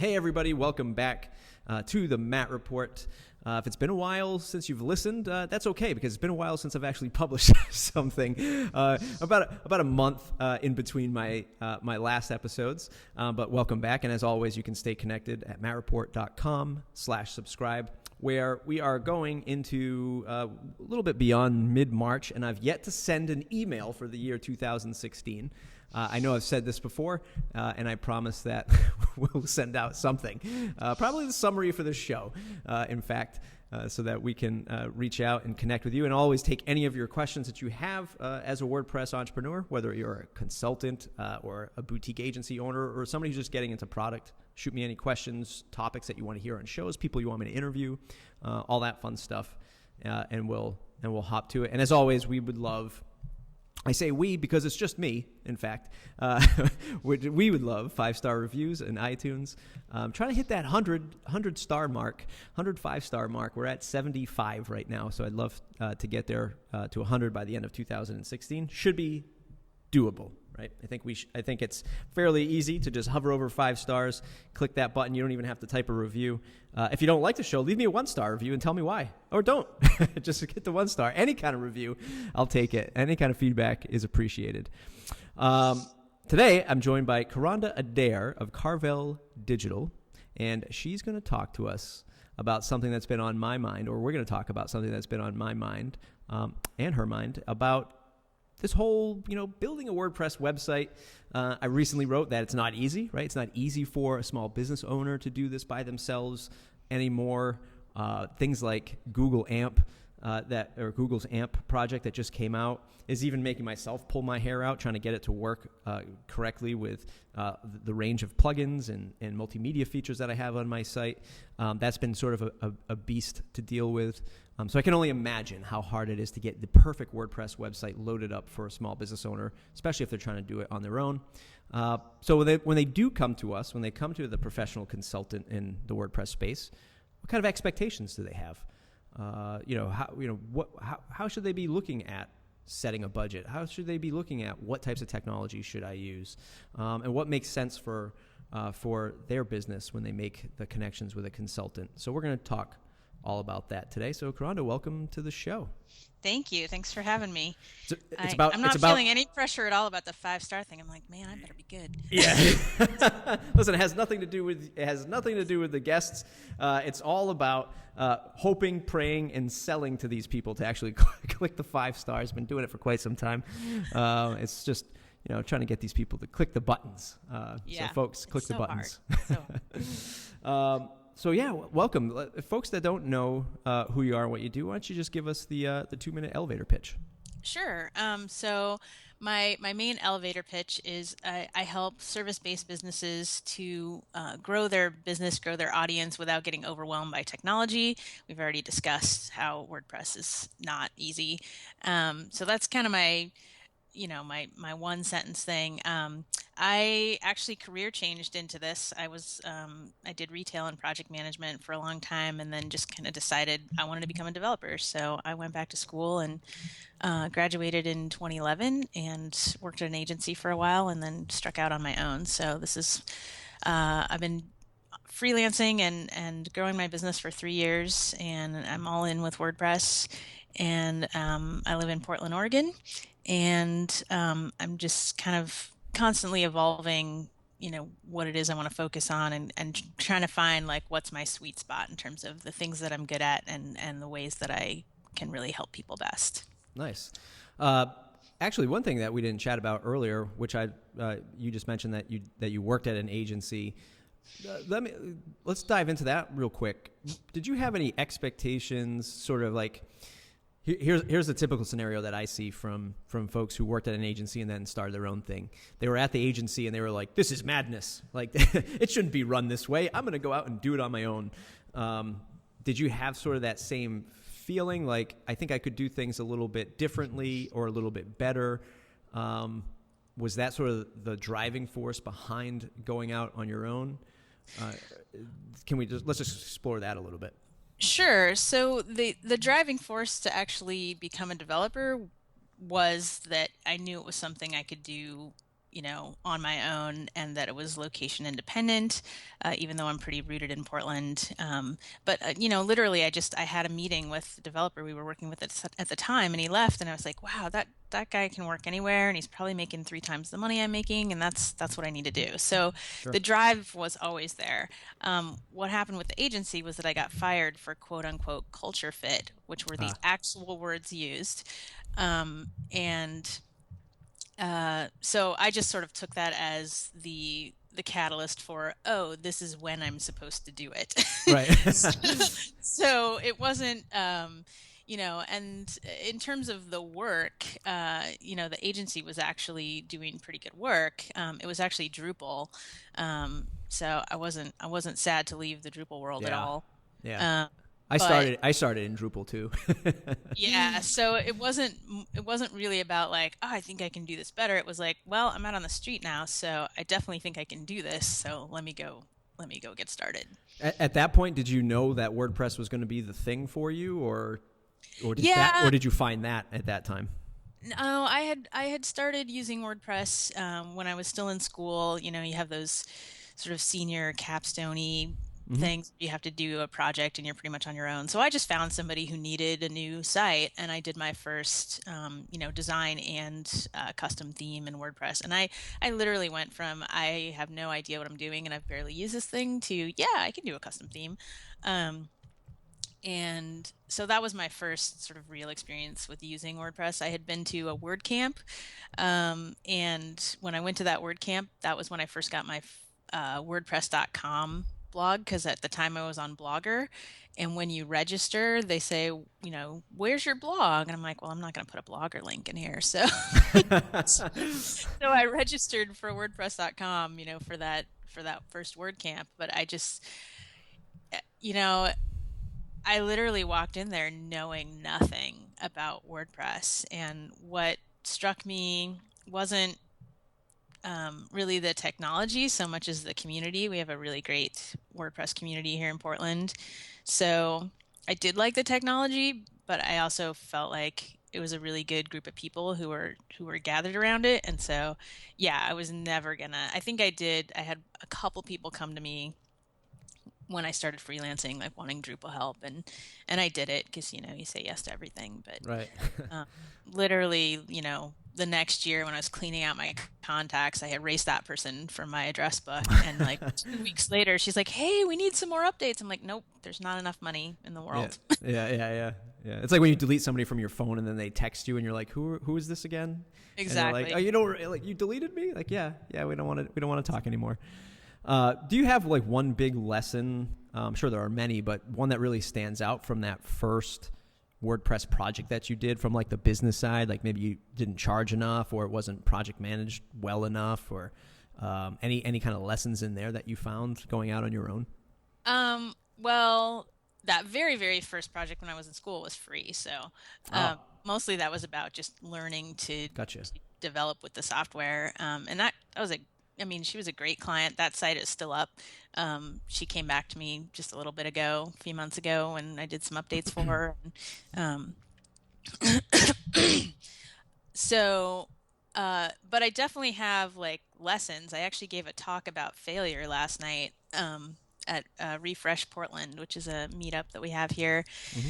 Hey everybody, welcome back to the Matt Report. If it's been a while since you've listened, that's okay because it's been a while since I've actually published something. About a month in between my last episodes, but welcome back. And as always, you can stay connected at mattreport.com/subscribe, where we are going into a little bit beyond mid-March, and I've yet to send an email for the year 2016. I know I've said this before, and I promise that we'll send out something, probably the summary for this show, in fact, so that we can reach out and connect with you and always take any of your questions that you have as a WordPress entrepreneur, whether you're a consultant or a boutique agency owner or somebody who's just getting into product. Shoot me any questions, topics that you want to hear on shows, people you want me to interview, all that fun stuff, and we'll hop to it. And as always, we would love... I say we because it's just me, in fact. We would love 5-star reviews in iTunes. Trying to hit that 100-star mark, 105-star mark. We're at 75 right now, so I'd love to get there to 100 by the end of 2016. Should be doable, right? I think it's fairly easy to just hover over 5 stars, click that button. You don't even have to type a review. If you don't like the show, leave me a 1-star review and tell me why. Or don't. Just get the 1 star. Any kind of review, I'll take it. Any kind of feedback is appreciated. Today, I'm joined by Kronda Adair of Carvel Digital, and she's going to talk to us about something that's been on my mind, or we're going to talk about something that's been on my mind and her mind about this whole, building a WordPress website. I recently wrote that it's not easy, right? It's not easy for a small business owner to do this by themselves anymore. Things like Google AMP, Google's AMP project that just came out is even making myself pull my hair out trying to get it to work correctly with the range of plugins and multimedia features that I have on my site. That's been sort of a beast to deal with. So I can only imagine how hard it is to get the perfect WordPress website loaded up for a small business owner, especially if they're trying to do it on their own. So when they do come to us, when they come to the professional consultant in the WordPress space, what kind of expectations do they have? How should they be looking at setting a budget? How should they be looking at what types of technology should I use? And what makes sense for their business when they make the connections with a consultant? So we're going to talk all about that today. So Kronda, welcome to the show. Thank you. Thanks for having me. I'm not feeling any pressure at all about the 5-star thing. I'm like, man, I better be good. Yeah. Listen, it has nothing to do with the guests. It's all about hoping, praying, and selling to these people to actually click the 5 stars. Been doing it for quite some time. It's just trying to get these people to click the buttons. So folks, click the buttons. Hard. So yeah, welcome. Folks that don't know who you are and what you do, why don't you just give us the 2-minute elevator pitch? Sure. So my main elevator pitch is I help service-based businesses to grow their business, grow their audience without getting overwhelmed by technology. We've already discussed how WordPress is not easy. So that's kind of my one sentence thing. I actually career changed into this. I did retail and project management for a long time, and then just kind of decided I wanted to become a developer. So I went back to school and graduated in 2011 and worked at an agency for a while, and then struck out on my own. So this is I've been freelancing and growing my business for 3 years, and I'm all in with WordPress. And I live in Portland, Oregon. And I'm just kind of constantly evolving, what it is I want to focus on and trying to find like what's my sweet spot in terms of the things that I'm good at and the ways that I can really help people best. Nice. Actually, one thing that we didn't chat about earlier, which you just mentioned that you worked at an agency. Let's dive into that real quick. Did you have any expectations, sort of like? Here's the typical scenario that I see from folks who worked at an agency and then started their own thing. They were at the agency and they were like, this is madness. Like, it shouldn't be run this way. I'm going to go out and do it on my own. Did you have sort of that same feeling? Like, I think I could do things a little bit differently or a little bit better. Was that sort of the driving force behind going out on your own? Let's just explore that a little bit. Sure. So the driving force to actually become a developer was that I knew it was something I could do on my own, and that it was location independent, even though I'm pretty rooted in Portland. But literally, I had a meeting with the developer we were working with at the time, and he left, and I was like, wow, that guy can work anywhere, and he's probably making 3 times the money I'm making, and that's what I need to do. So Sure. the drive was always there. What happened with the agency was that I got fired for quote unquote culture fit, which were the Ah, actual words used. And So I just sort of took that as the catalyst for, oh, this is when I'm supposed to do it. right. So it wasn't, and in terms of the work, the agency was actually doing pretty good work. It was actually Drupal, so I wasn't sad to leave the Drupal world at Yeah. all. Yeah. Um, I but started I started in Drupal too. yeah, so it wasn't really about like, oh, I think I can do this better. It was like, well, I'm out on the street now, so I definitely think I can do this. So let me go get started. At that point, did you know that WordPress was going to be the thing for you, or Yeah, did you find that at that time? no, I had started using WordPress when I was still in school. You have those sort of senior capstone-y Hmm. things. You have to do a project and you're pretty much on your own. So I just found somebody who needed a new site, and I did my first design and custom theme in WordPress. And I literally went from, I have no idea what I'm doing and I've barely used this thing, to, yeah, I can do a custom theme. Um, and so that was my first sort of real experience with using WordPress. I had been to a WordCamp, and when I went to that WordCamp, that was when I first got my WordPress.com blog, because at the time I was on Blogger. And when you register, they say, where's your blog? And I'm like, well, I'm not going to put a Blogger link in here. So, so I registered for WordPress.com, for that first WordCamp. But you know, I literally walked in there knowing nothing about WordPress. And what struck me wasn't really the technology so much as the community. We have a really great WordPress community here in Portland. So I did like the technology, but I also felt like it was a really good group of people who were gathered around it. And so, yeah, I was never gonna. I think I did. I had a couple people come to me when I started freelancing, like wanting Drupal help, and I did it because you say yes to everything. But Right. um, literally, the next year when I was cleaning out my contacts, I erased that person from my address book, and like 2 weeks later, she's like, "Hey, we need some more updates." I'm like, "Nope, there's not enough money in the Yeah. world." Yeah. It's like when you delete somebody from your phone and then they text you and you're like, who is this again? And they're like, oh, Exactly. like you deleted me? Like, yeah, we don't want to talk anymore. Do you have like one big lesson? I'm sure there are many, but one that really stands out from that first WordPress project that you did from like the business side? Like maybe you didn't charge enough, or it wasn't project managed well enough, or any kind of lessons in there that you found going out on your own? Well, that very, very first project when I was in school was free. So Oh, mostly that was about just learning gotcha. to develop with the software. And that was I mean, she was a great client. That site is still up. She came back to me just a little bit ago, a few months ago, and I did some updates for her. Um, so, but I definitely have like lessons. I actually gave a talk about failure last night at Refresh Portland, which is a meetup that we have here. Hmm.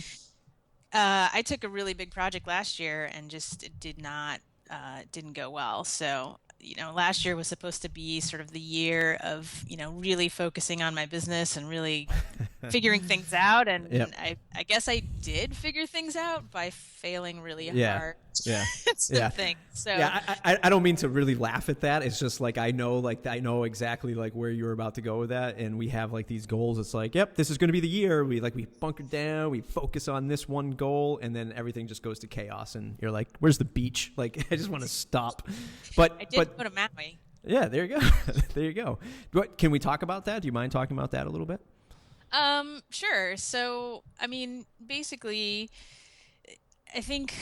I took a really big project last year and just it didn't go well. So, last year was supposed to be sort of the year of, really focusing on my business and really figuring things out. Yep. And I guess I did figure things out by failing really Yeah. hard Yeah. at some Yeah. things. So, Yeah, I don't mean to really laugh at that. It's just like I know exactly like where you're about to go with that, and we have like these goals. It's like, yep, this is going to be the year. We bunker down, we focus on this one goal, and then everything just goes to chaos. And you're like, where's the beach? Like, I just want to stop. I did But go to Maui. yeah, there you go, there you go. Can we talk about that? Do you mind talking about that a little bit? Sure. So, I mean, basically, I think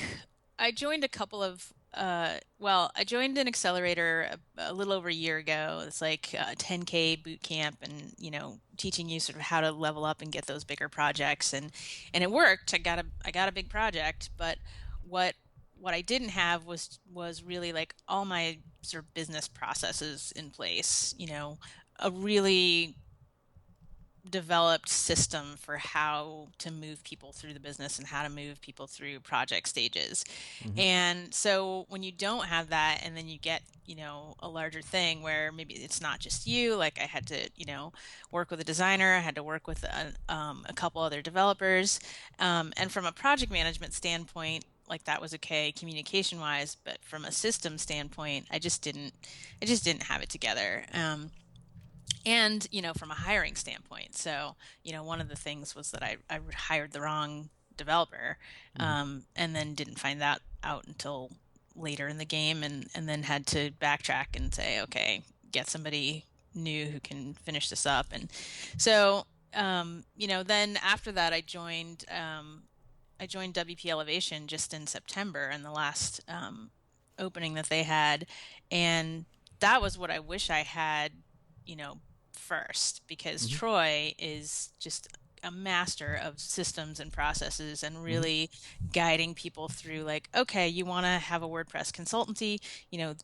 I joined a couple of I joined an accelerator a little over a year ago. It's like a 10K boot camp, and teaching you sort of how to level up and get those bigger projects, and it worked. I got a big project, but what what I didn't have was really like all my sort of business processes in place, a really developed system for how to move people through the business and how to move people through project stages. Mm-hmm. And so when you don't have that, and then you get, a larger thing where maybe it's not just you, like I had to, work with a designer, I had to work with a couple other developers. And from a project management standpoint, like that was okay communication wise, but from a system standpoint, I just didn't have it together. And from a hiring standpoint, so one of the things was that I hired the wrong developer, and then didn't find that out until later in the game, and then had to backtrack and say, okay, get somebody new who can finish this up. And so then after that I joined WP Elevation just in September, and the last opening that they had, and that was what I wish I had, first, because Troy is just a master of systems and processes and really guiding people through, like, okay, you want to have a WordPress consultancy,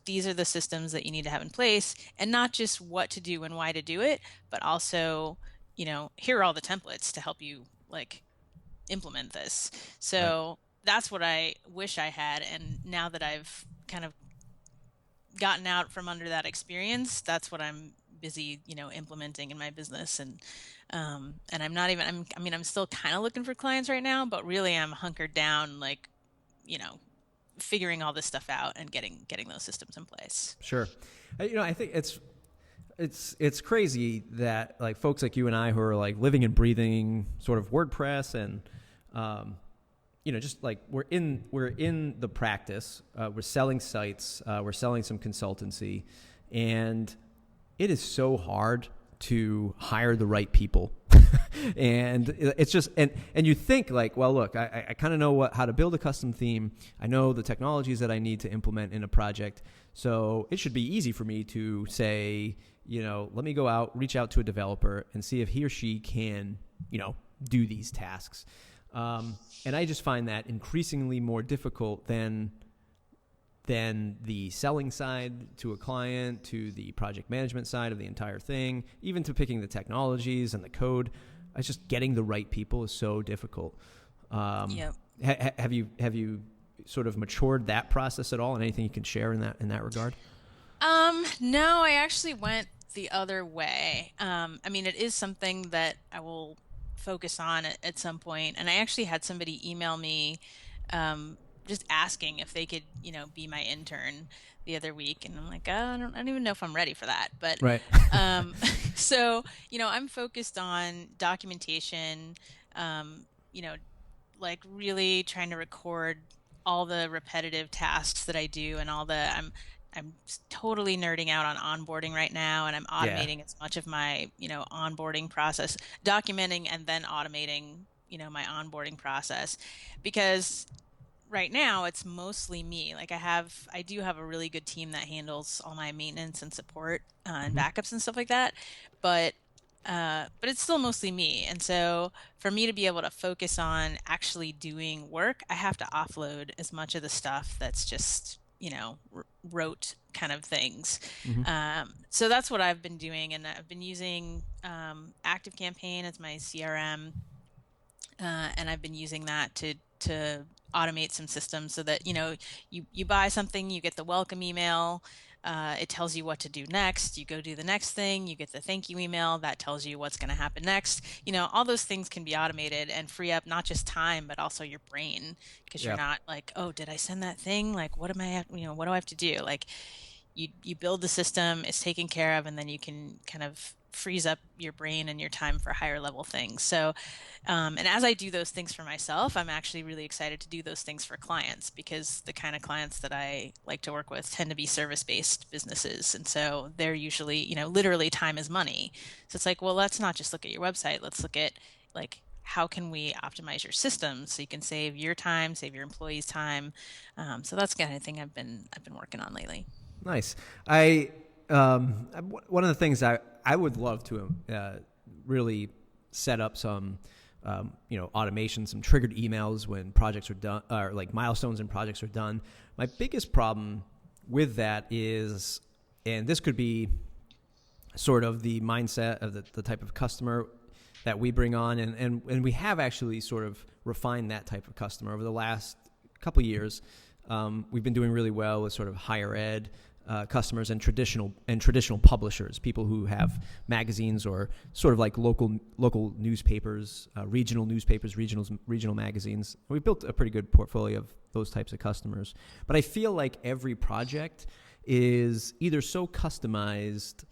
these are the systems that you need to have in place, and not just what to do and why to do it, but also, here are all the templates to help you like implement this. So that's what I wish I had. And now that I've kind of gotten out from under that experience, that's what I'm busy, implementing in my business. And I'm not even, I'm still kind of looking for clients right now, but really I'm hunkered down, like, figuring all this stuff out and getting those systems in place. Sure. I think it's crazy that like folks like you and I who are like living and breathing sort of WordPress and, just like we're in the practice, we're selling sites, we're selling some consultancy, and it is so hard to hire the right people. And it's just, and you think like, well, look, I kind of know how to build a custom theme. I know the technologies that I need to implement in a project. So it should be easy for me to say, let me go out, reach out to a developer and see if he or she can, do these tasks. And I just find that increasingly more difficult than the selling side to a client, to the project management side of the entire thing, even to picking the technologies and the code. It's just getting the right people is so difficult. Yep. Have you sort of matured that process at all, and anything you can share in that regard? No, I actually went the other way. It is something that I will focus on at some point. And I actually had somebody email me, just asking if they could, be my intern the other week. And I'm like, oh, I don't even know if I'm ready for that. But, right. So, I'm focused on documentation, like really trying to record all the repetitive tasks that I do, and I'm totally nerding out on onboarding right now, and I'm automating as much of my, onboarding process, documenting and then automating, my onboarding process, because right now it's mostly me. Like I do have a really good team that handles all my maintenance and support and backups and stuff like that, but it's still mostly me. And so for me to be able to focus on actually doing work, I have to offload as much of the stuff that's just, rote kind of things. So that's what I've been doing. And I've been using ActiveCampaign as my CRM. And I've been using that to automate some systems so that, you buy something, you get the welcome email. It tells you what to do next. You go do the next thing. You get the thank you email that tells you what's going to happen next. All those things can be automated and free up not just time, but also your brain, because you're not like, oh, did I send that thing? Like, what do I have to do? Like, you build the system, it's taken care of, and then you can kind of frees up your brain and your time for higher level things. So, and as I do those things for myself, I'm actually really excited to do those things for clients, because the kind of clients that I like to work with tend to be service-based businesses. And so they're usually, literally time is money. So it's like, well, let's not just look at your website. Let's look at like, how can we optimize your system so you can save your time, save your employees' time. So that's the kind of thing I've been working on lately. Nice. One of the things I would love to really set up some automation, some triggered emails when projects are done, or like milestones and projects are done. My biggest problem with that is, and this could be sort of the mindset of the type of customer that we bring on, and we have actually sort of refined that type of customer over the last couple of years. We've been doing really well with sort of higher ed customers and traditional publishers, people who have magazines or sort of like local newspapers, regional magazines. We've built a pretty good portfolio of those types of customers. But I feel like every project is either so customized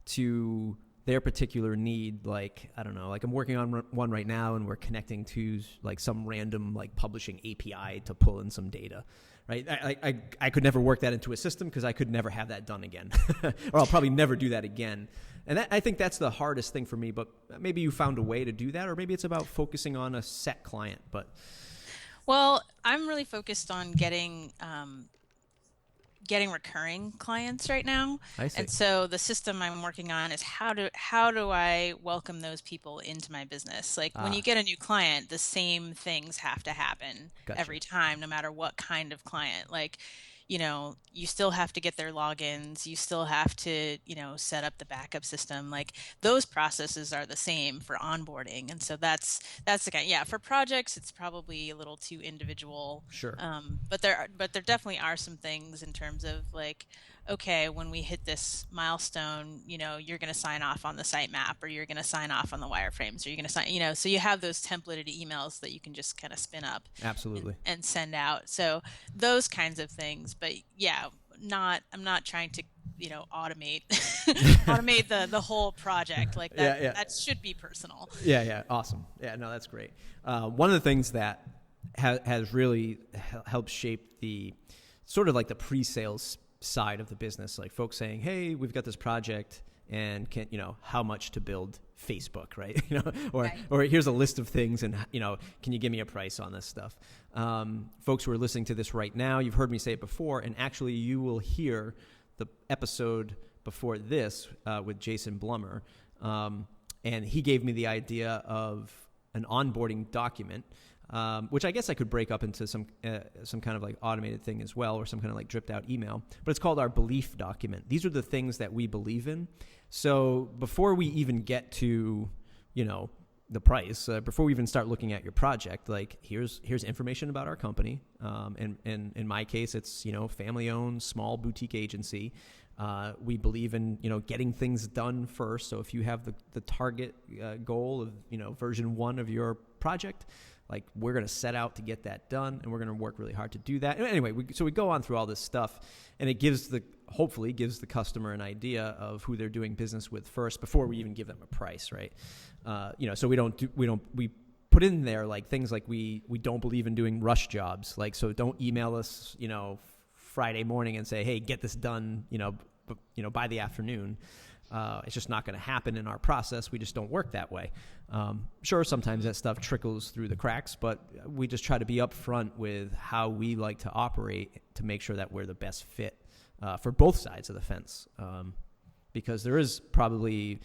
to their particular need. Like, I don't know, like I'm working on one right now and we're connecting to like some random like publishing API to pull in some data, right? I could never work that into a system because I could never have that done again, or I'll probably never do that again. And I think that's the hardest thing for me, but maybe you found a way to do that, or maybe it's about focusing on a set client. But well, I'm really focused on getting recurring clients right now. I see. And so the system I'm working on is how do I welcome those people into my business? Like when you get a new client, the same things have to happen Gotcha. every time, no matter what kind of client. Like, you still have to get their logins, you still have to, set up the backup system. Like those processes are the same for onboarding. And so that's the kind. Yeah, for projects, it's probably a little too individual. Sure. But there definitely are some things in terms of like, okay, when we hit this milestone, you're going to sign off on the sitemap, or you're going to sign off on the wireframes, or you're going to sign, so you have those templated emails that you can just kind of spin up Absolutely. and send out. So those kinds of things. But yeah, I'm not trying to, automate the whole project like that. Yeah. That should be personal. Yeah. Awesome. Yeah, no, that's great. One of the things that has really helped shape the sort of like the pre-sales side of the business, like folks saying, hey, we've got this project and how much to build Facebook, right? Or here's a list of things and, can you give me a price on this stuff? Folks who are listening to this right now, you've heard me say it before, and actually you will hear the episode before this with Jason Blummer. And he gave me the idea of an onboarding document, which I guess I could break up into some kind of like automated thing as well, or some kind of like dripped out email. But it's called our belief document. These are the things that we believe in. So before we even get to, the price, before we even start looking at your project, like here's information about our company. And in my case, it's, family owned, small boutique agency. We believe in, getting things done first. So if you have the target goal of, version 1 of your project, like we're going to set out to get that done, and we're going to work really hard to do that. Anyway, we go on through all this stuff, and it hopefully gives the customer an idea of who they're doing business with first before we even give them a price, right? So we put in there like things like we don't believe in doing rush jobs. Like, so don't email us, Friday morning and say, hey, get this done, by the afternoon. It's just not going to happen in our process. We just don't work that way. Sure, sometimes that stuff trickles through the cracks, but we just try to be upfront with how we like to operate to make sure that we're the best fit for both sides of the fence. Because there is probably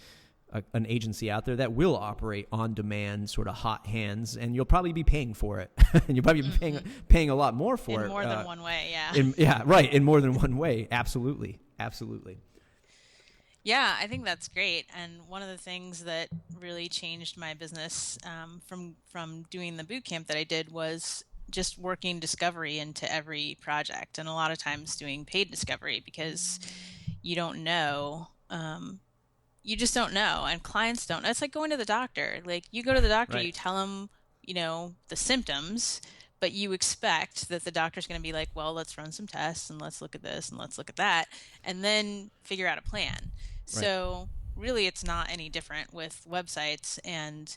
an agency out there that will operate on demand, sort of hot hands, and you'll probably be paying for it. And you'll probably be paying a lot more for it. In more than one way, yeah. In more than one way. Absolutely. Yeah, I think that's great. And one of the things that really changed my business from doing the boot camp that I did was just working discovery into every project, and a lot of times doing paid discovery, because you don't know. You just don't know, and clients don't. It's like going to the doctor. Like you go to the doctor, You tell them, the symptoms, but you expect that the doctor's going to be like, well, let's run some tests and let's look at this and let's look at that, and then figure out a plan. Right. So really, it's not any different with websites. And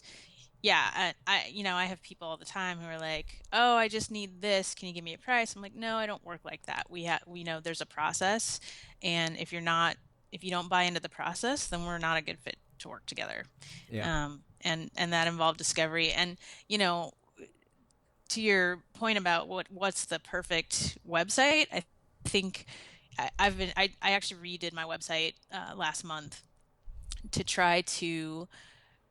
yeah, I have people all the time who are like, oh, I just need this. Can you give me a price? I'm like, no, I don't work like that. We know there's a process, and if you don't buy into the process, then we're not a good fit to work together. Yeah. And that involved discovery. And, to your point about what's the perfect website, I think I actually redid my website last month to try to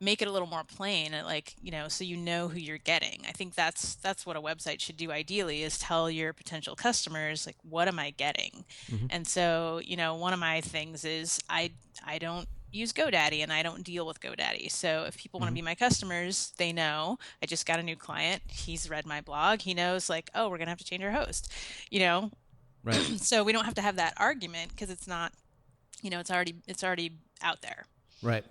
make it a little more plain and like, so you know who you're getting. I think that's what a website should do ideally, is tell your potential customers like, what am I getting? Mm-hmm. And so, one of my things is I don't use GoDaddy and I don't deal with GoDaddy. So if people want to Mm-hmm. be my customers, they know I just got a new client. He's read my blog. He knows like, oh, we're going to have to change our host, you know? Right. So we don't have to have that argument because it's not, it's already out there. Right.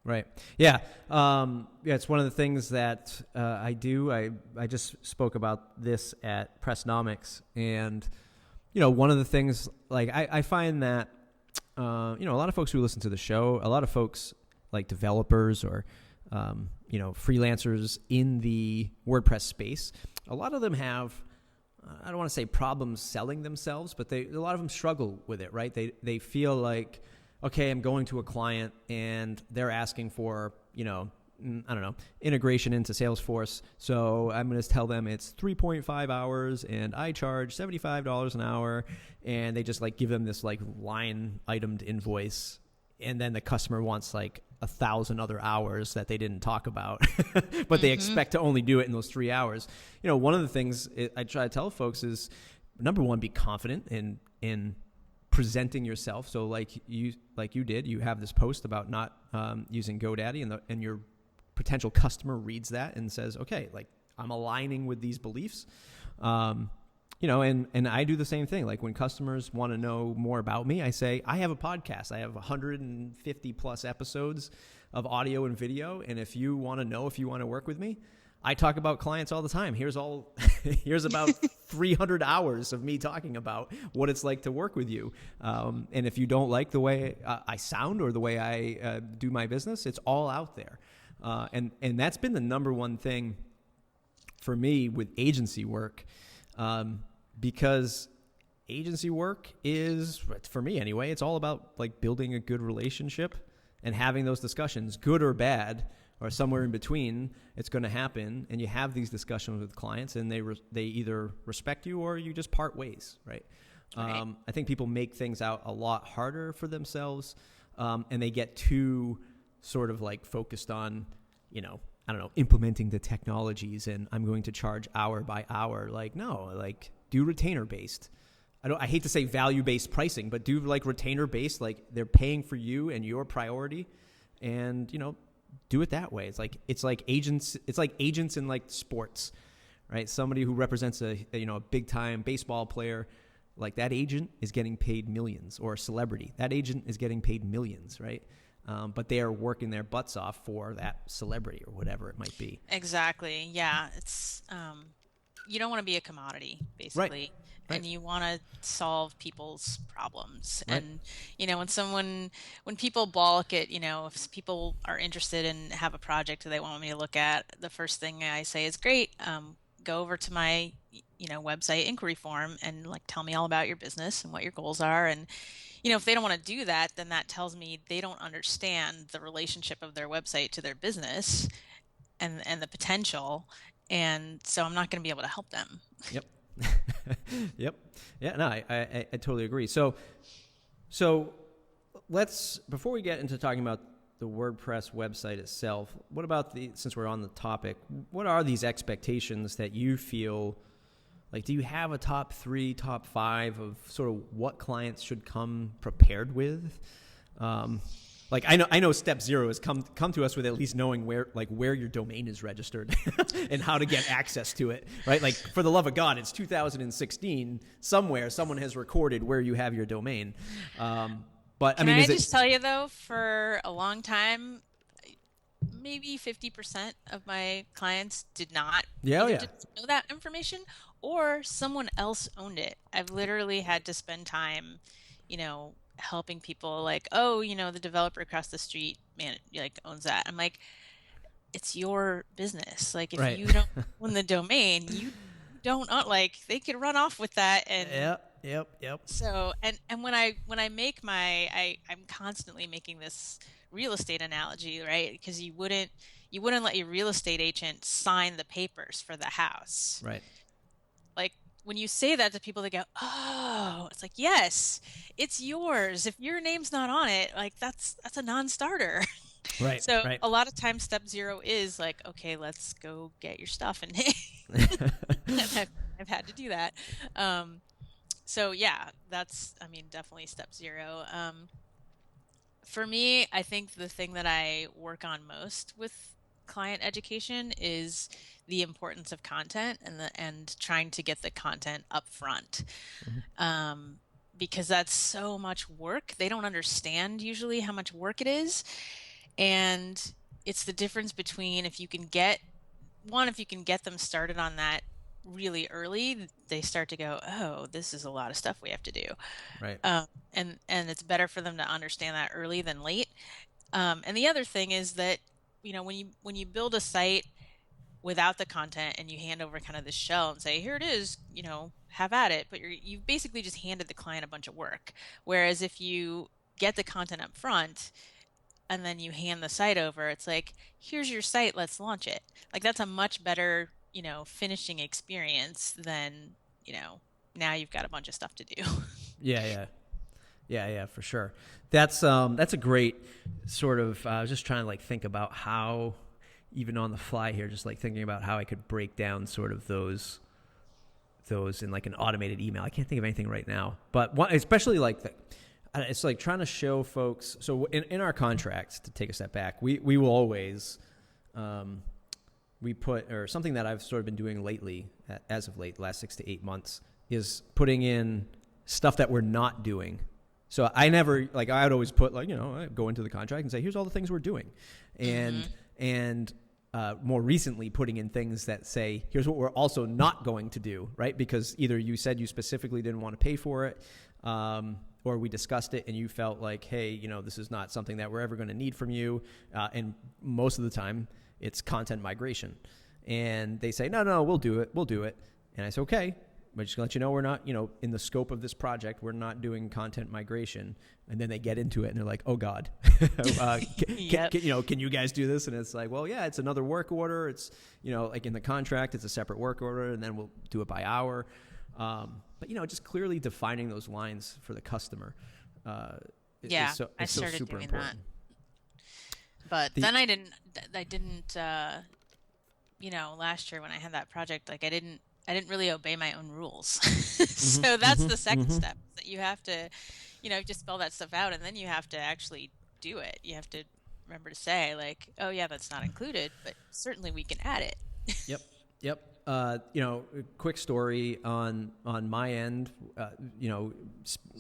Right. Yeah. Yeah. It's one of the things that I do. I just spoke about this at Pressnomics, and one of the things, like, I find that a lot of folks who listen to the show, a lot of folks like developers or freelancers in the WordPress space, a lot of them have, I don't want to say problems selling themselves, but a lot of them struggle with it, right? They feel like, okay, I'm going to a client and they're asking for, I don't know, integration into Salesforce. So I'm going to tell them it's 3.5 hours and I charge $75 an hour. And they just like give them this like line itemed invoice. And then the customer wants like 1,000 other hours that they didn't talk about, but they expect to only do it in those 3 hours. One of the things I try to tell folks is, number one, be confident in presenting yourself. So like you did, you have this post about not using GoDaddy, and your potential customer reads that and says, okay, like I'm aligning with these beliefs. And I do the same thing. Like when customers want to know more about me, I say, I have a podcast. I have 150 plus episodes of audio and video. And if you want to know if you want to work with me, I talk about clients all the time. Here's about 300 hours of me talking about what it's like to work with you. And if you don't like the way I sound or the way I do my business, it's all out there. And that's been the number one thing for me with agency work, because agency work is, for me anyway, it's all about like building a good relationship and having those discussions, good or bad, or somewhere in between. It's going to happen, and you have these discussions with clients, and they either respect you or you just part ways, right? Right. I think people make things out a lot harder for themselves, and they get too sort of like focused on, I don't know, implementing the technologies, and I'm going to charge hour by hour. Like, no, like do retainer based. I hate to say value based pricing, but do like retainer based, like they're paying for you and your priority, and do it that way. It's like agents in like sports, right? Somebody who represents a big time baseball player, like that agent is getting paid millions, or a celebrity. That agent is getting paid millions, right? But they are working their butts off for that celebrity or whatever it might be. Exactly. Yeah. It's you don't want to be a commodity, basically. Right. And you want to solve people's problems. Right. And when people balk at, if people are interested and have a project that they want me to look at, the first thing I say is, great, go over to my website inquiry form and like tell me all about your business and what your goals are. And if they don't want to do that, then that tells me they don't understand the relationship of their website to their business and the potential. And so I'm not going to be able to help them. Yep. Yep. Yeah, no, I totally agree. So let's, before we get into talking about the WordPress website itself, what about since we're on the topic, what are these expectations that you feel like? Do you have a top 3, top 5 of sort of what clients should come prepared with? Like I know step 0 is come to us with at least knowing where your domain is registered and how to get access to it, right? Like, for the love of God, it's 2016. Somewhere someone has recorded where you have your domain. But Can I just tell you though, for a long time, maybe 50% of my clients did not didn't know that information, or someone else owned it. I've literally had to spend time, helping people like, oh, the developer across the street, man, like owns that. I'm like, it's your business. Like, if you don't own the domain, you don't own, like, they could run off with that. And Yep. So, and when I make I'm constantly making this real estate analogy, right? Because you wouldn't let your real estate agent sign the papers for the house. Right. Like, when you say that to people, they go, oh, it's like, yes, it's yours. If your name's not on it, like that's a non-starter. Right. So Right. a lot of times step zero is like, okay, let's go get your stuff. And, and I've had to do that. Um, so yeah, that's, I mean, definitely step zero. For me, I think the thing that I work on most with client education is the importance of content and trying to get the content up front. Mhm. Um, because that's so much work. They don't understand usually how much work it is. And it's the difference between if you can get them started on that really early, they start to go, oh, this is a lot of stuff we have to do. Right. Um, and it's better for them to understand that early than late. And the other thing is that, when you build a site without the content and you hand over kind of this shell and say, here it is, have at it, but you've basically just handed the client a bunch of work. Whereas if you get the content up front and then you hand the site over, it's like, here's your site, let's launch it. Like that's a much better, finishing experience than, now you've got a bunch of stuff to do. Yeah. Yeah. Yeah, for sure. That's a great sort of. I was just trying to like think about how, even on the fly here, just like thinking about how I could break down sort of those in like an automated email. I can't think of anything right now, but especially like it's like trying to show folks. So in our contracts, to take a step back, we will always we put, or something that I've sort of been doing lately, as of late, the last 6 to 8 months, is putting in stuff that we're not doing. So I never, like, I would always put, like, I go into the contract and say, here's all the things we're doing. And more recently putting in things that say, here's what we're also not going to do, right? Because either you said you specifically didn't want to pay for it, or we discussed it and you felt like, hey, this is not something that we're ever going to need from you. And most of the time it's content migration. And they say, no, we'll do it. And I say, okay. But just to let you know, we're not, in the scope of this project, we're not doing content migration. And then they get into it and they're like, oh God, can you guys do this? And it's like, well, yeah, it's another work order. It's, like in the contract, it's a separate work order, and then we'll do it by hour. But, just clearly defining those lines for the customer. Yeah, I so started super doing important. But then I didn't, last year when I had that project, like I didn't really obey my own rules. So that's the second step, that you have to, just spell that stuff out, and then you have to actually do it. You have to remember to say, like, oh yeah, that's not included, but certainly we can add it. Yep. Quick story on my end.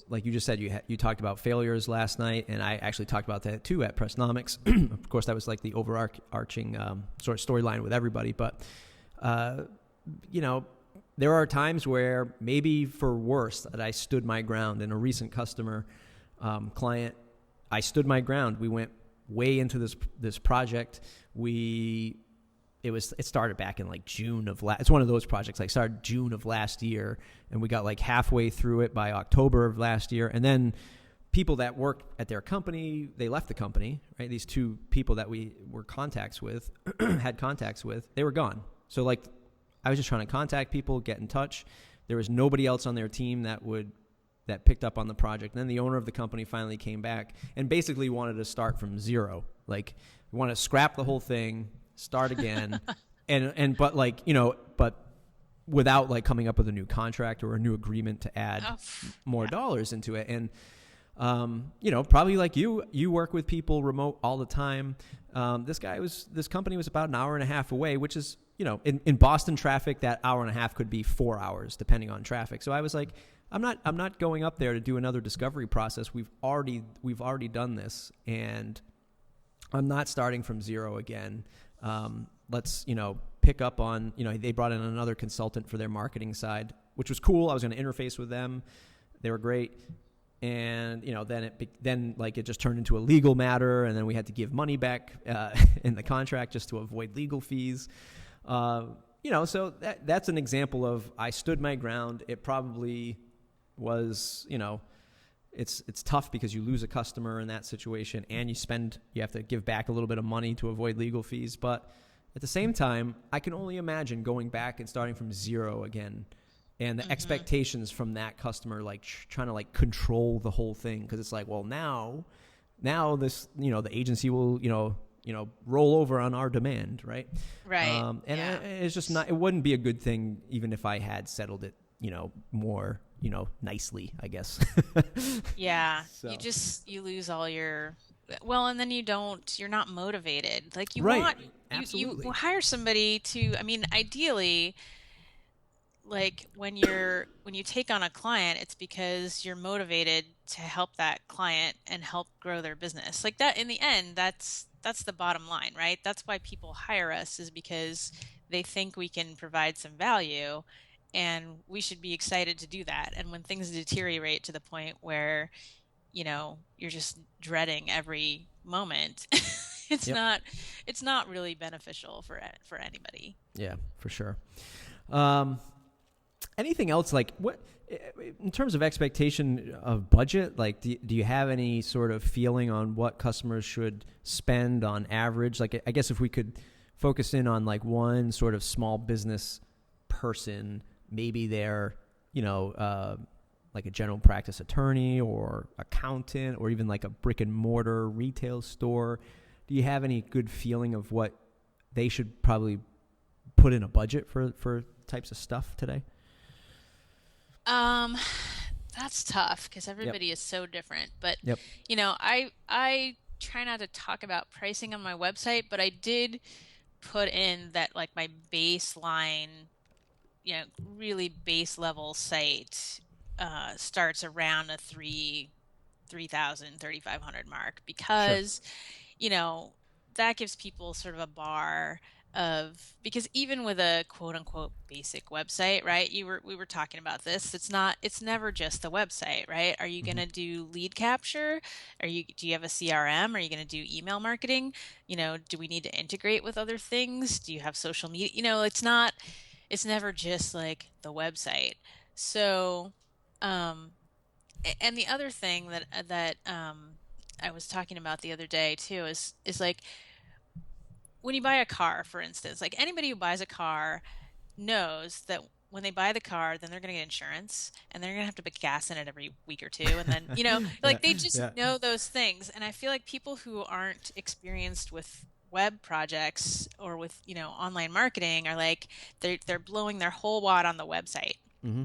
Like you just said, you talked about failures last night, and I actually talked about that too at Pressnomics. Of course, that was like the overarching sort of storyline with everybody. But there are times where maybe for worse that I stood my ground. In a recent customer client, I stood my ground. We went way into this project. It started back in like June of it's one of those projects, like started June of last year, and we got like halfway through it by October of last year. And then people that worked at their company, they left the company, right? These two people that we were had contacts with, they were gone. So like I was just trying to contact people, get in touch. There was nobody else on their team that picked up on the project. And then the owner of the company finally came back and basically wanted to start from zero. Like, we want to scrap the whole thing, start again, but without like coming up with a new contract or a new agreement to add more dollars into it. And probably like you work with people remote all the time. This company was about an hour and a half away, which is, in Boston traffic, that hour and a half could be 4 hours depending on traffic. So I was like, I'm not going up there to do another discovery process. We've already done this, and I'm not starting from zero again. Let's, pick up on, they brought in another consultant for their marketing side, which was cool. I was going to interface with them. They were great. And, then it just turned into a legal matter, and then we had to give money back in the contract just to avoid legal fees. So that's an example of I stood my ground. It probably was, it's tough because you lose a customer in that situation, and you have to give back a little bit of money to avoid legal fees. But at the same time, I can only imagine going back and starting from zero again, and the expectations from that customer, like trying to like control the whole thing. Cause it's like, well, now now this, the agency will, roll over on our demand, right? Right. And Yeah. it's just not. It wouldn't be a good thing even if I had settled it, more, nicely, I guess. Yeah. So You lose all your, well, and then you're not motivated. Like right, you absolutely. hire somebody to, I mean, ideally, like when you take on a client, it's because you're motivated to help that client and help grow their business. Like that in the end, that's the bottom line, right? That's why people hire us, is because they think we can provide some value, and we should be excited to do that. And when things deteriorate to the point where, you're just dreading every moment, it's Yep. not it's not really beneficial for anybody. Yeah, for sure. Um, Anything else, like what in terms of expectation of budget, like do you have any sort of feeling on what customers should spend on average? Like, I guess if we could focus in on like one sort of small business person, maybe they're, like a general practice attorney or accountant, or even like a brick and mortar retail store. Do you have any good feeling of what they should probably put in a budget for types of stuff today? Um, that's tough because Yep. everybody is so different. But Yep. I try not to talk about pricing on my website, but I did put in that, like, my baseline, really base level site starts around a 3,000 3,500 mark, Sure. because you know, that gives people sort of a bar of, because even with a quote unquote basic website, right? We were talking about this. It's never just the website, right? Are you going Hmm. to do lead capture? Do you have a CRM? Are you going to do email marketing? Do we need to integrate with other things? Do you have social media? It's never just like the website. So, um, and the other thing that I was talking about the other day too is like, when you buy a car, for instance, like anybody who buys a car knows that when they buy the car, then they're going to get insurance, and they're going to have to put gas in it every week or two. And then, Yeah. like they just Yeah. know those things. And I feel like people who aren't experienced with web projects or with, online marketing are like, they're blowing their whole wad on the website. Hmm.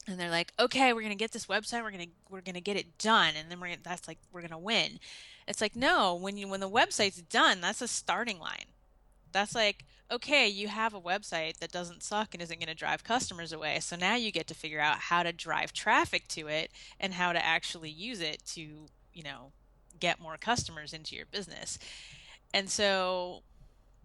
And they're like, okay, we're gonna get this website, we're gonna get it done, and then we're gonna win. It's like, no, when the website's done, that's a starting line. That's like, okay, you have a website that doesn't suck and isn't going to drive customers away. So now you get to figure out how to drive traffic to it and how to actually use it to, get more customers into your business. And so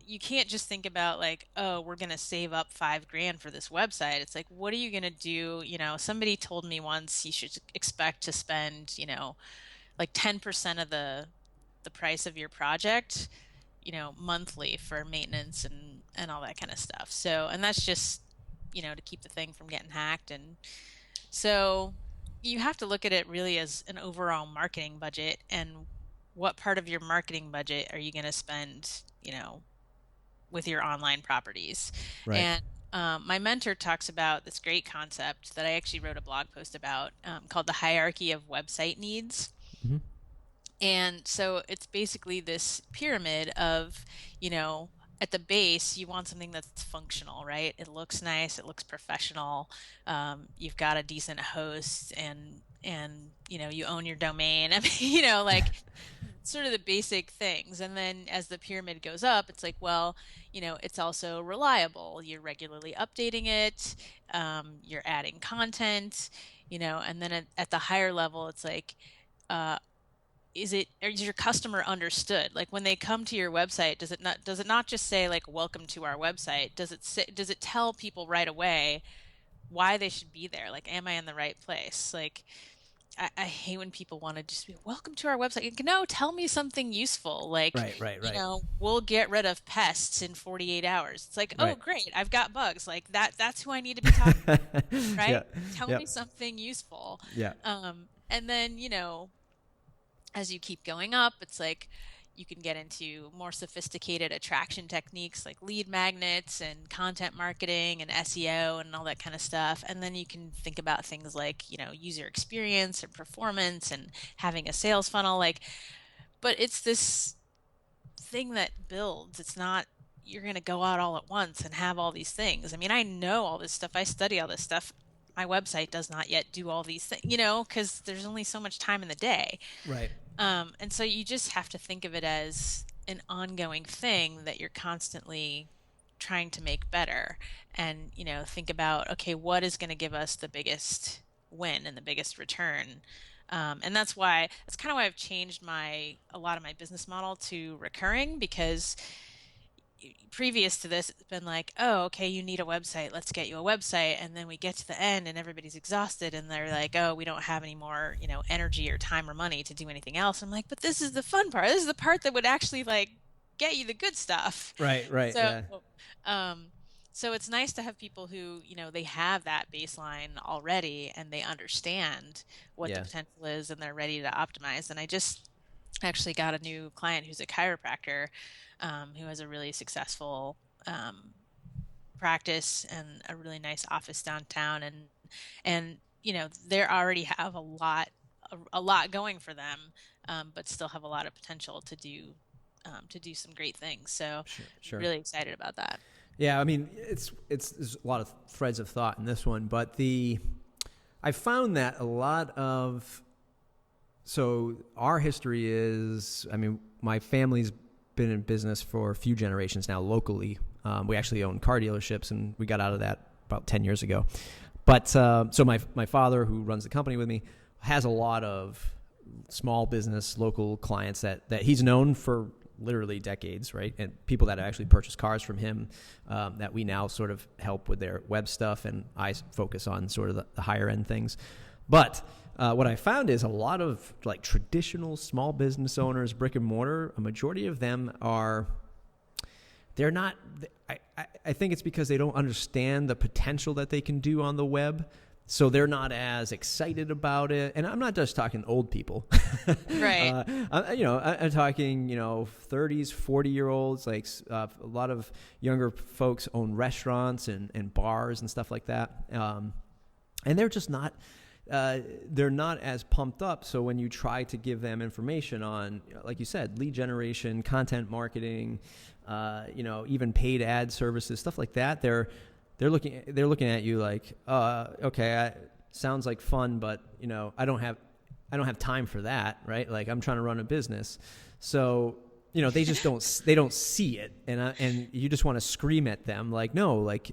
you can't just think about like, oh, we're going to save up 5 grand for this website. It's like, what are you going to do? Somebody told me once you should expect to spend, like 10% of the price of your project, monthly for maintenance and all that kind of stuff. So, and that's just, to keep the thing from getting hacked. And so you have to look at it really as an overall marketing budget, and what part of your marketing budget are you going to spend, with your online properties. Right. And my mentor talks about this great concept that I actually wrote a blog post about, called the hierarchy of website needs. Hmm. And so it's basically this pyramid of, at the base, you want something that's functional, right? It looks nice, it looks professional. You've got a decent host, and you own your domain. I mean, like sort of the basic things. And then as the pyramid goes up, it's like, well, it's also reliable. You're regularly updating it. You're adding content, and then at the higher level, it's like, uh, is your customer understood? Like when they come to your website, does it not just say like, welcome to our website? Does it tell people right away why they should be there? Like, am I in the right place? Like, I hate when people want to just be, welcome to our website. Like, no, tell me something useful. Like, Right. Right. Right. we'll get rid of pests in 48 hours. It's like, oh, Right. great, I've got bugs. Like that's who I need to be talking to, Yeah. right? Tell Yep. me something useful. Yeah. And then, as you keep going up, it's like you can get into more sophisticated attraction techniques like lead magnets and content marketing and SEO and all that kind of stuff. And then you can think about things like, user experience and performance and having a sales funnel. Like, but it's this thing that builds. It's not you're going to go out all at once and have all these things. I mean, I know all this stuff. I study all this stuff. My website does not yet do all these things, because there's only so much time in the day. Right. And so you just have to think of it as an ongoing thing that you're constantly trying to make better. And, think about, okay, what is going to give us the biggest win and the biggest return? And that's kind of why I've changed a lot of my business model to recurring, because previous to this, it's been like, oh, okay, you need a website. Let's get you a website. And then we get to the end and everybody's exhausted and they're like, oh, we don't have any more, energy or time or money to do anything else. I'm like, but this is the fun part. This is the part that would actually like get you the good stuff. Right. So, Yeah. So it's nice to have people who, they have that baseline already and they understand what the potential is and they're ready to optimize. And I just actually got a new client who's a chiropractor, who has a really successful practice and a really nice office downtown, and they already have a lot going for them, but still have a lot of potential to do some great things. So Sure. Really excited about that. Yeah, I mean, it's there's a lot of threads of thought in this one, but I found that a lot of, so our history is, I mean, my family's been in business for a few generations now locally. We actually own car dealerships, and we got out of that about 10 years ago. But so my father, who runs the company with me, has a lot of small business, local clients that he's known for literally decades, right? And people that actually purchase cars from him, that we now sort of help with their web stuff, and I focus on sort of the higher end things. But what I found is a lot of like traditional small business owners, brick and mortar, a majority of them they're not, I think it's because they don't understand the potential that they can do on the web. So they're not as excited about it. And I'm not just talking old people. Right. I'm talking, 30s, 40-year-olds, like a lot of younger folks own restaurants and bars and stuff like that. And they're just not, they're not as pumped up. So when you try to give them information on, like you said, lead generation, content marketing, even paid ad services, stuff like that, they're looking at you like, okay, sounds like fun, but I don't have time for that, right? Like I'm trying to run a business, so they just don't see it, and you just want to scream at them like, no, like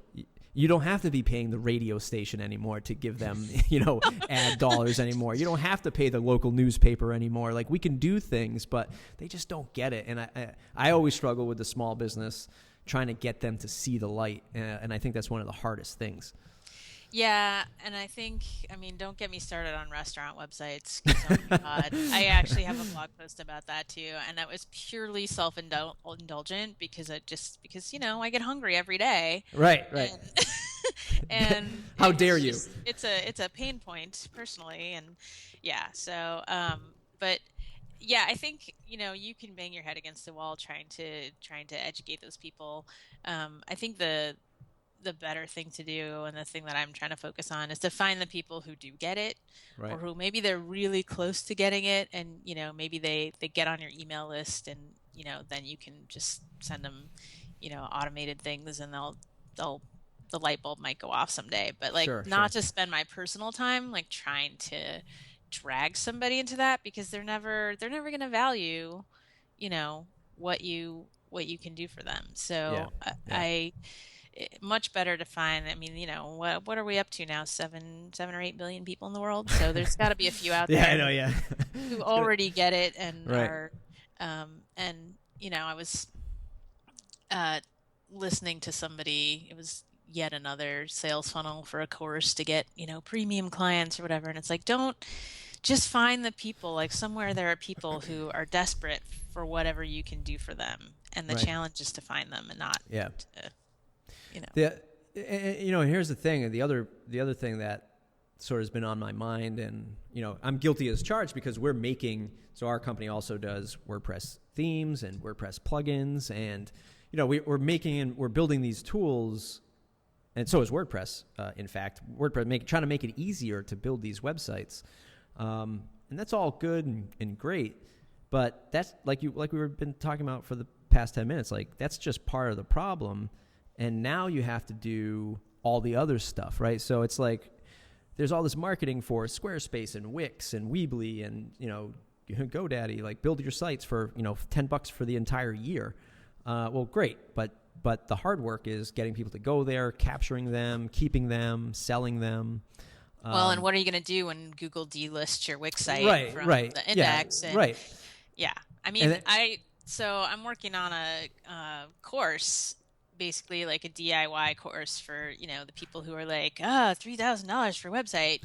you don't have to be paying the radio station anymore to give them ad dollars anymore. You don't have to pay the local newspaper anymore. Like we can do things, but they just don't get it, and I always struggle with the small business, trying to get them to see the light. And I think that's one of the hardest things. Yeah. And I think, don't get me started on restaurant websites. 'Cause, oh my God, I actually have a blog post about that too. And that was purely self-indulgent because I get hungry every day. Right. And how dare you? It's a pain point personally. And yeah. So, but yeah, I think, you can bang your head against the wall trying to educate those people. I think the better thing to do, and the thing that I'm trying to focus on, is to find the people who do get it, right, or who maybe they're really close to getting it, and maybe they get on your email list, and then you can just send them automated things, and the light bulb might go off someday. But like, sure. To spend my personal time like trying to drag somebody into that, because they're never going to value what you can do for them. So I much better to find, what are we up to now, 7 or 8 billion people in the world, so there's got to be a few out there I know, who already get it and right. are I was listening to somebody, it was yet another sales funnel for a course to get premium clients or whatever, and it's like, don't just find the people. Like somewhere there are people who are desperate for whatever you can do for them, and the challenge is to find them and not here's the thing, the other thing that sort of has been on my mind, and I'm guilty as charged, because our company also does WordPress themes and WordPress plugins, and we're building these tools, and so is WordPress. In fact, WordPress trying to make it easier to build these websites, and that's all good and great. But that's like we've been talking about for the past 10 minutes. Like, that's just part of the problem. And now you have to do all the other stuff, right? So it's like there's all this marketing for Squarespace and Wix and Weebly and, GoDaddy, like build your sites for, $10 for the entire year. Well, great. But the hard work is getting people to go there, capturing them, keeping them, selling them. Well, and what are you going to do when Google delists your Wix site from right. the index? Yeah, right. Yeah. I mean, so I'm working on a course, basically like a DIY course for, the people who are like, $3,000 for a website,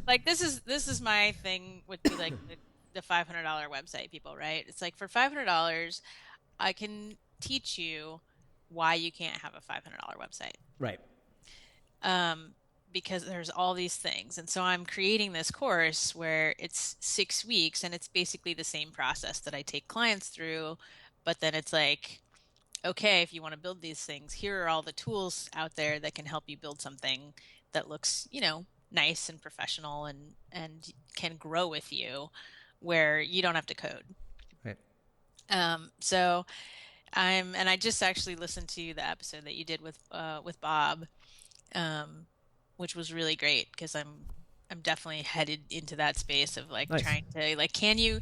like this is my thing would be like the $500 website people, right? It's like for $500, I can teach you why you can't have a $500 website. Right. Because there's all these things. And so I'm creating this course where it's 6 weeks and it's basically the same process that I take clients through. But then it's like, okay, if you want to build these things, here are all the tools out there that can help you build something that looks, nice and professional and can grow with you where you don't have to code. Right. So I just actually listened to the episode that you did with Bob, which was really great because I'm definitely headed into that space of like nice. Trying to like, can you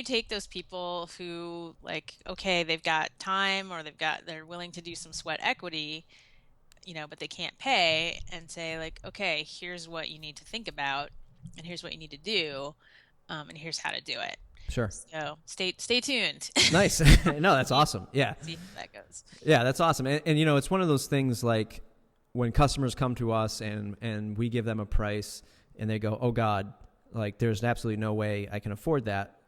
take those people who like, okay, they've got time or they're willing to do some sweat equity, but they can't pay, and say like, okay, here's what you need to think about and here's what you need to do, and here's how to do it. Sure. So stay tuned. Nice. No, that's awesome. Yeah. See how that goes. Yeah, that's awesome. And it's one of those things like when customers come to us and we give them a price and they go, oh God, like there's absolutely no way I can afford that.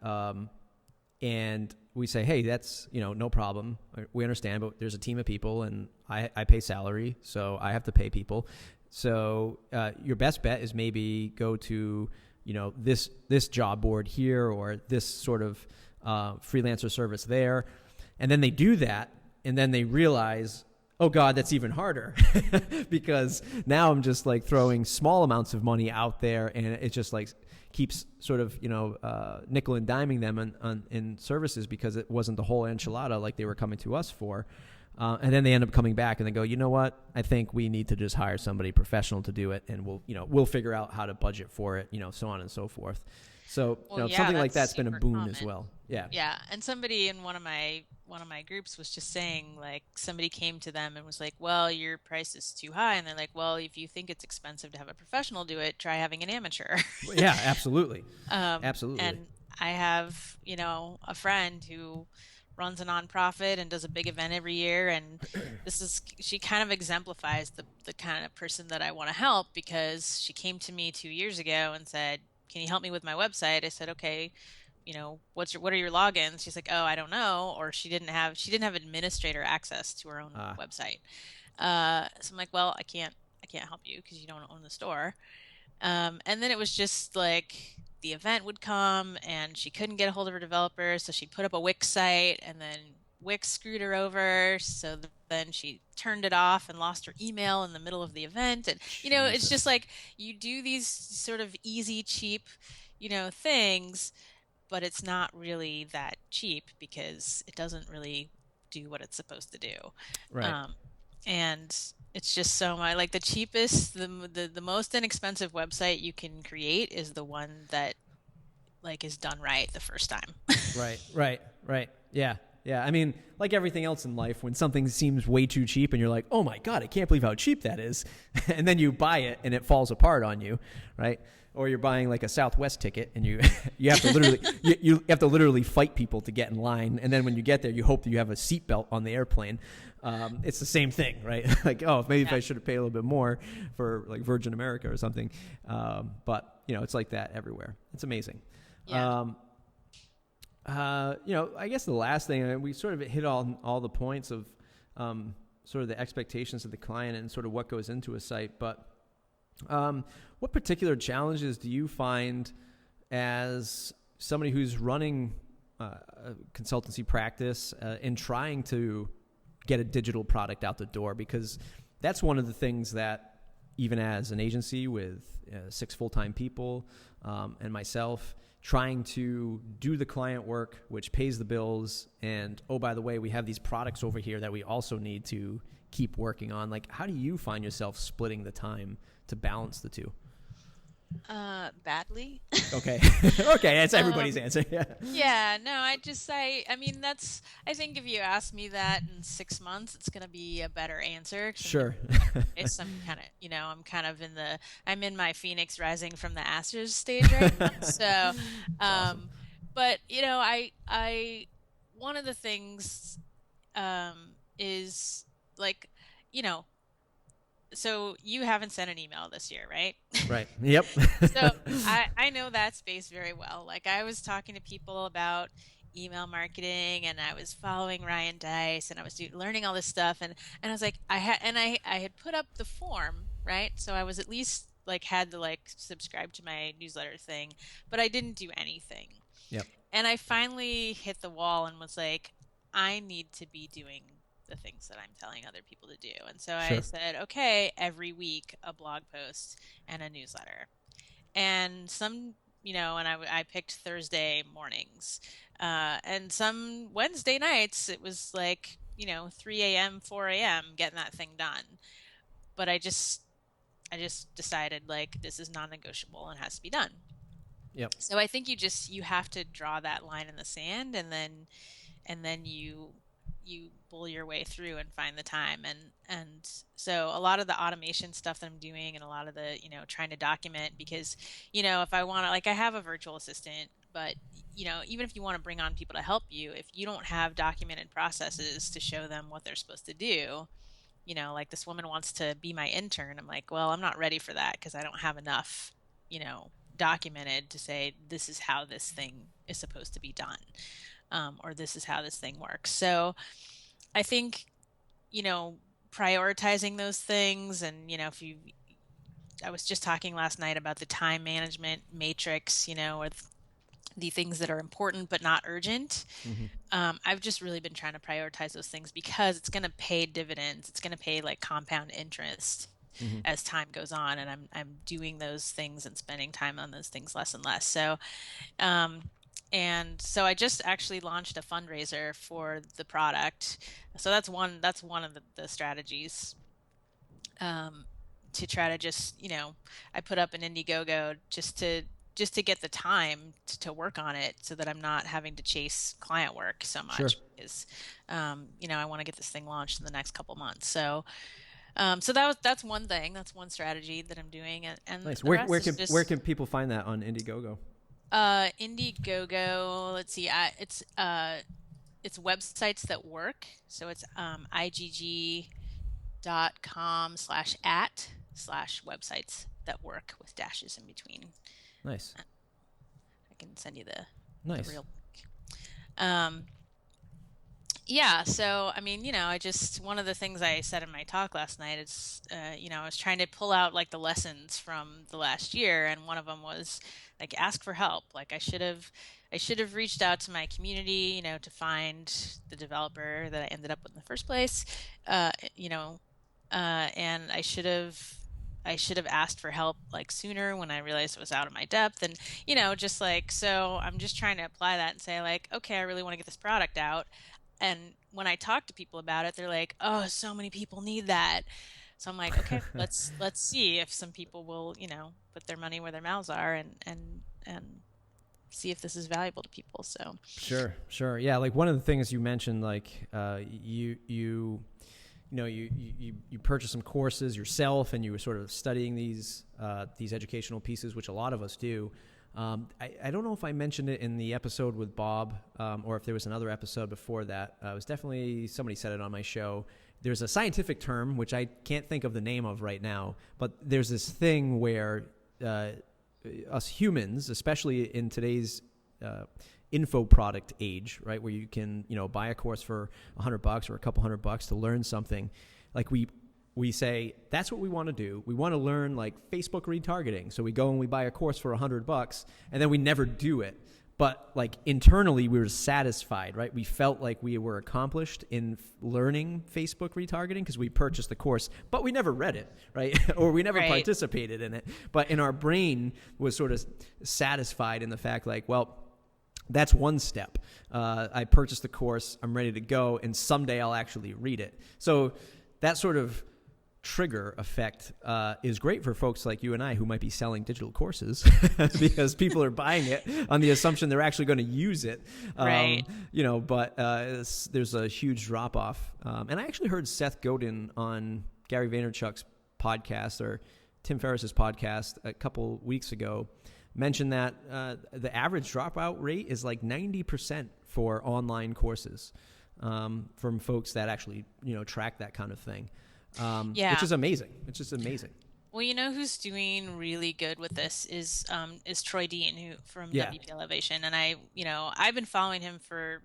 And we say, hey, that's, no problem. We understand, but there's a team of people and I pay salary, so I have to pay people. So your best bet is maybe go to, this job board here or this sort of freelancer service there. And then they do that. And then they realize, oh God, that's even harder because now I'm just like throwing small amounts of money out there and it just like keeps sort of, nickel and diming them in services because it wasn't the whole enchilada like they were coming to us for. And then they end up coming back and they go, you know what? I think we need to just hire somebody professional to do it, and we'll figure out how to budget for it, so on and so forth. So something like that's been a boon common. As well. Yeah. Yeah, and somebody in one of my groups was just saying like somebody came to them and was like, well, your price is too high, and they're like, well, if you think it's expensive to have a professional do it, try having an amateur. Yeah, absolutely. Absolutely. And I have a friend who runs a nonprofit and does a big event every year, and she kind of exemplifies the kind of person that I want to help, because she came to me 2 years ago and said, can you help me with my website? I said, okay, what are your logins? She's like, oh, I don't know. Or she didn't have administrator access to her own website. So I'm like, well, I can't help you because you don't own the store. And then it was just like the event would come and she couldn't get a hold of her developer. So she'd put up a Wix site and then Wix screwed her over. So then she turned it off and lost her email in the middle of the event. And, it's just like you do these sort of easy, cheap, things, but it's not really that cheap because it doesn't really do what it's supposed to do. Right. And it's just so much like the cheapest, the most inexpensive website you can create is the one that like is done right the first time. Right. Yeah. I mean, like everything else in life, when something seems way too cheap and you're like, oh my God, I can't believe how cheap that is. And then you buy it and it falls apart on you, right? Or you're buying like a Southwest ticket and you have to literally you have to literally fight people to get in line. And then when you get there, you hope that you have a seatbelt on the airplane. It's the same thing, right? Like, oh, maybe if I should have paid a little bit more for like Virgin America or something. But it's like that everywhere. It's amazing. Yeah. I guess the last thing, we sort of hit all the points of sort of the expectations of the client and sort of what goes into a site. But what particular challenges do you find as somebody who's running a consultancy practice in trying to get a digital product out the door? Because that's one of the things that even as an agency with 6 full-time people and myself, trying to do the client work, which pays the bills, and oh, by the way, we have these products over here that we also need to keep working on. Like, how do you find yourself splitting the time to balance the two? Badly. Okay. Okay, that's everybody's answer. Yeah. Yeah, no, I mean, I think if you ask me that in 6 months, it's going to be a better answer. Sure. I'm kind of, I'm in my Phoenix rising from the ashes stage right now. So, Awesome. but, one of the things, is like, you know, so you haven't sent an email this year, right? Right. Yep. So I know that space very well. Like, I was talking to people about email marketing, and I was following Ryan Dice, and I was learning all this stuff, and I was like, I had put up the form, right? So I was at least like had to like subscribe to my newsletter thing, but I didn't do anything. Yep. And I finally hit the wall and was like, I need to be doing the things that I'm telling other people to do. And so Sure. I said, okay, every week a blog post and a newsletter. And I picked Thursday mornings. And some Wednesday nights, it was like, 3 a.m., 4 a.m. getting that thing done. But I just decided, like, this is non-negotiable and has to be done. Yep. So I think you have to draw that line in the sand, and then you bull your way through and find the time. And so a lot of the automation stuff that I'm doing, and a lot of the, trying to document, because, if I want to, like, I have a virtual assistant, but, even if you want to bring on people to help you, if you don't have documented processes to show them what they're supposed to do, like this woman wants to be my intern. I'm like, well, I'm not ready for that because I don't have enough, documented to say this is how this thing is supposed to be done. Or this is how this thing works. So I think, prioritizing those things, and, I was just talking last night about the time management matrix, with the things that are important but not urgent. Mm-hmm. I've just really been trying to prioritize those things because it's going to pay dividends. It's going to pay like compound interest Mm-hmm. as time goes on, and I'm doing those things and spending time on those things less and less. So, and so I just actually launched a fundraiser for the product. So that's one of the strategies, to try to just, I put up an Indiegogo just to get the time to work on it, so that I'm not having to chase client work so much. Sure. Because, I want to get this thing launched in the next couple months. So, that's one thing. That's one strategy that I'm doing. And Nice. the rest is just, Where can people find that on Indiegogo? Indiegogo, let's see, it's websites that work. So it's igg.com/@/websites that work with dashes in between. Nice. I can send you the Nice. real link. Yeah, so I mean, one of the things I said in my talk last night is, I was trying to pull out like the lessons from the last year, and one of them was like, ask for help. Like, I should have reached out to my community, to find the developer that I ended up with in the first place, and I should have asked for help like sooner when I realized it was out of my depth, and just like, so I'm just trying to apply that and say, like, okay, I really want to get this product out. And when I talk to people about it, they're like, oh, so many people need that. So I'm like, okay, let's see if some people will, put their money where their mouths are, and see if this is valuable to people. So Sure. Yeah. Like, one of the things you mentioned, like, you purchase some courses yourself, and you were sort of studying these educational pieces, which a lot of us do. I don't know if I mentioned it in the episode with Bob, or if there was another episode before that. It was definitely, somebody said it on my show. There's a scientific term, which I can't think of the name of right now, but there's this thing where us humans, especially in today's info product age, right, where you can, buy a course for $100 or a couple $100 to learn something, like we say, that's what we want to do. We want to learn like Facebook retargeting. So we go and we buy a course for $100, and then we never do it. but like internally we were satisfied, right? We felt like we were accomplished in learning Facebook retargeting because we purchased the course, but we never read it, right? Or we never participated in it. But in our brain was sort of satisfied in the fact like, well, that's one step. I purchased the course, I'm ready to go, and someday I'll actually read it. So that sort of trigger effect is great for folks like you and I who might be selling digital courses because people are buying it on the assumption they're actually going to use it. Right. But there's a huge drop off. And I actually heard Seth Godin on Gary Vaynerchuk's podcast or Tim Ferriss's podcast a couple weeks ago mention that the average dropout rate is like 90% for online courses from folks that actually, track that kind of thing. Which is amazing. It's just amazing. Well, you know who's doing really good with this is Troy Dean, from WP Elevation, and I've been following him for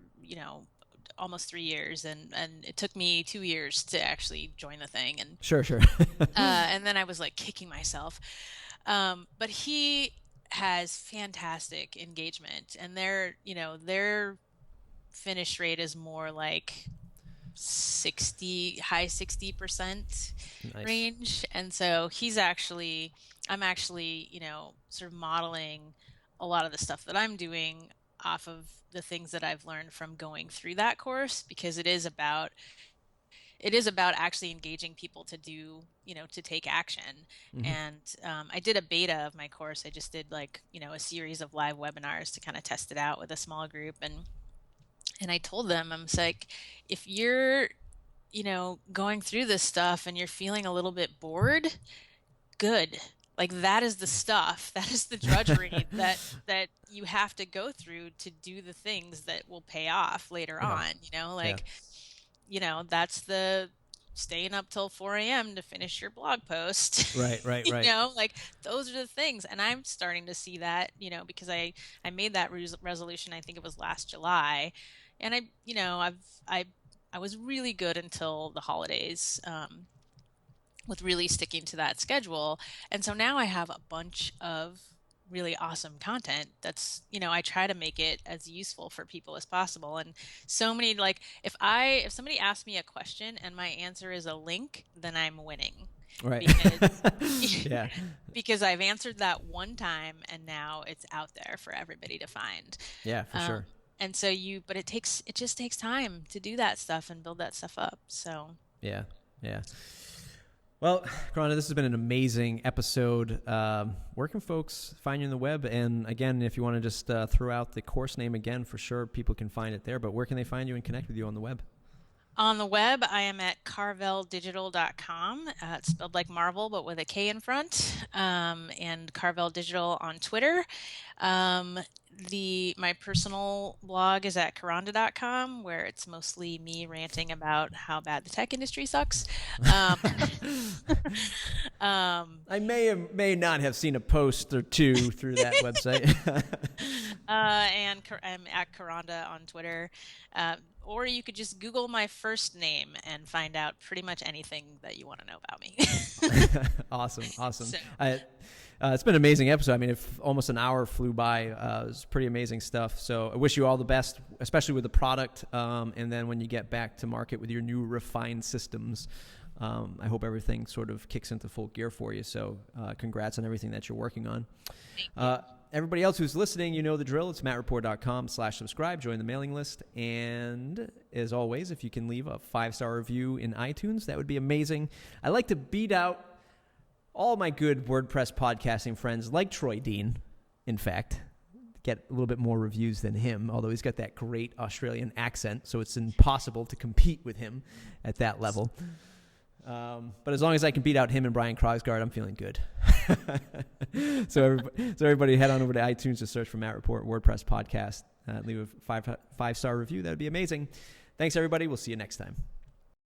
almost 3 years, and it took me 2 years to actually join the thing, and sure. And then I was like kicking myself, but he has fantastic engagement, and their finish rate is more like high 60% range. And so I'm actually sort of modeling a lot of the stuff that I'm doing off of the things that I've learned from going through that course, because it is about actually engaging people to do, to take action. Mm-hmm. And I did a beta of my course. I just did a series of live webinars to kind of test it out with a small group. And I told them, I'm like, if you're, going through this stuff and you're feeling a little bit bored, good. Like that is the stuff, that is the drudgery that you have to go through to do the things that will pay off later on, that's the staying up till 4 a.m. to finish your blog post. Right. Those are the things. And I'm starting to see that, because I made that resolution, I think it was last July. And I was really good until the holidays with really sticking to that schedule. And so now I have a bunch of really awesome content that's, I try to make it as useful for people as possible. And so many, if somebody asks me a question and my answer is a link, then I'm winning. Right. Because I've answered that one time and now it's out there for everybody to find. Yeah, for sure. And so but it just takes time to do that stuff and build that stuff up. So yeah. Well, Kronda, this has been an amazing episode. Where can folks find you on the web? And again, if you want to just throw out the course name again, for sure, people can find it there. But where can they find you and connect with you on the web? On the web, I am at carveldigital.com. It's spelled like Marvel, but with a K in front. And Carvel Digital on Twitter. My personal blog is at Kronda.com, where it's mostly me ranting about how bad the tech industry sucks. I may not have seen a post or two through that website. And I'm at Kronda on Twitter. Or you could just Google my first name and find out pretty much anything that you want to know about me. Awesome. So. It's been an amazing episode. I mean, if almost an hour flew by, it was pretty amazing stuff. So I wish you all the best, especially with the product. And then when you get back to market with your new refined systems, I hope everything sort of kicks into full gear for you. So congrats on everything that you're working on. Everybody else who's listening, you know the drill. It's mattreport.com/subscribe. Join the mailing list. And as always, if you can leave a 5-star review in iTunes, that would be amazing. I like to beat out all my good WordPress podcasting friends, like Troy Dean, in fact, get a little bit more reviews than him, although he's got that great Australian accent, so it's impossible to compete with him at that level. But as long as I can beat out him and Brian Krogsgaard, I'm feeling good. So everybody head on over to iTunes to search for Matt Report WordPress Podcast. Leave a 5-star review. That would be amazing. Thanks, everybody. We'll see you next time.